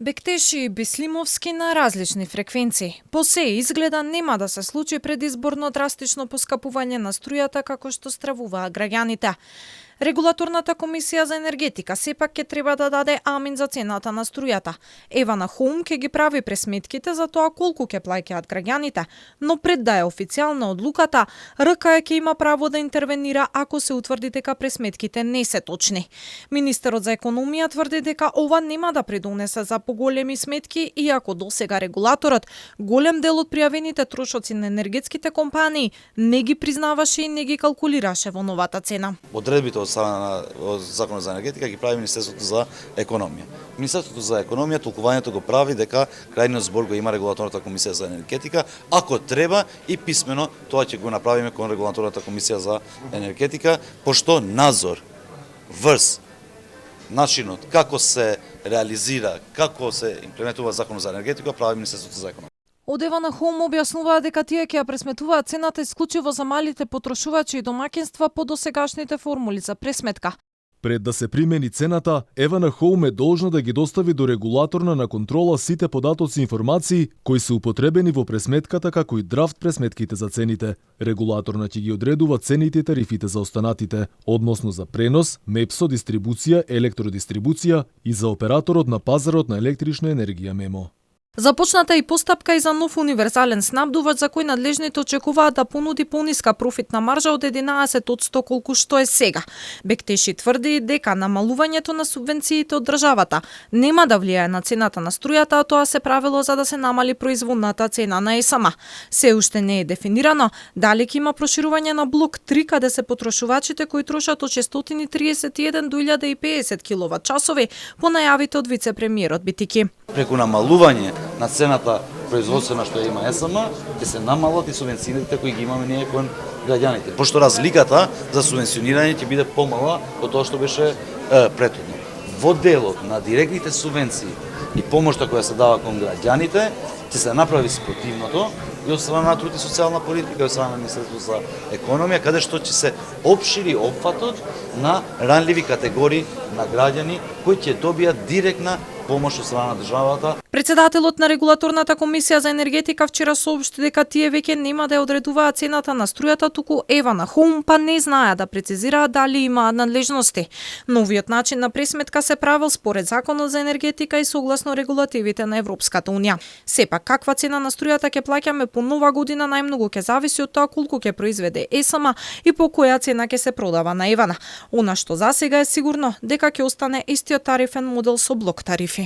Бектеши и Бислимовски на различни фреквенции. По се изгледа нема да се случи предизборно драстично поскапување на струјата како што стравуваа граѓаните. Регулаторната комисија за енергетика сепак ќе треба да даде амин за цената на струјата. Евана Хоум ќе ги прави пресметките за тоа колку ќе плаќаат граѓаните, но пред да е официјална одлуката, РКЕ ќе има право да интервенира ако се утврди дека пресметките не се точни. Министерот за економија тврди дека ова нема да придонесе за поголеми сметки, иако досега регулаторот голем дел од пријавените трошоци на енергетските компании не ги признаваше и не ги калкулираше во новата цена. Одредбите од Законот за енергетика ги прави Министерството за економија. Министерството за економија толкувањето го прави дека крајниот збор го има Регулаторната комисија за енергетика, ако треба и писмено тоа ќе го направиме кон Регулаторната комисија за енергетика, пошто надзор врз начинот како се реализира, како се имплементува Законот за енергетика прави Министерството за економија. Од Евана Хоум објаснуваа дека тие ќе ја пресметуваат цената исклучиво за малите потрошувачи и домаќинства по досегашните формули за пресметка. Пред да се примени цената, Евана Хоум е должна да ги достави до регулаторна на контрола сите податоци и информации кои се употребени во пресметката, како и драфт пресметките за цените. Регулаторна ќе ги одредува цените и тарифите за останатите, односно за пренос, МЕПСО, дистрибуција, електродистрибуција и за операторот на пазарот на електрична енергија МЕМО. Започната и постапка и за нов универзален снабдувач за кој надлежните очекуваат да понуди пониска профитна маржа од 11% колку што е сега. Бектеши тврди дека намалувањето на субвенциите од државата нема да влијае на цената на струјата, а тоа се правило за да се намали производната цена на ЕСМ. Се уште не е дефинирано дали ќе има проширување на блок 3 каде се потрошувачите кои трошат од 631 до 1050 киловат-часови по најавите од вице-премиерот Битики. Преку намалување на цената производствена што има ЕСМ, ќе се намалат и субвенциите кои ги имаме ние кон граѓаните. Пошто разликата за субвенционирање ќе биде помала од тоа што беше претhodно. Во делот на директните субвенции и помошта која се дава кон граѓаните, ќе се направи спротивното и од страна на труд и социјална политика, и од страна на Министерството за економија, каде што ќе се опшири опфатот на ранливи категории на граѓани кои ќе добијат директна помош од страна на државата. Председателот на Регулаторната комисија за енергетика вчера соопшти дека тие веќе нема да ја одредуваат цената на струјата, туку Евана Хоум па не знаеа да прецизираат дали имаат надлежности. Новиот начин на пресметка се правил според Законот за енергетика и согласно регулативите на Европската унија. Сепак каква цена на струјата ќе плаќаме по нова година најмногу ќе зависи од тоа колку ќе произведе ЕСМ и по која цена ќе се продава на Евана. Она што засега е сигурно дека ќе остане истиот тарифен модел со блок тарифи.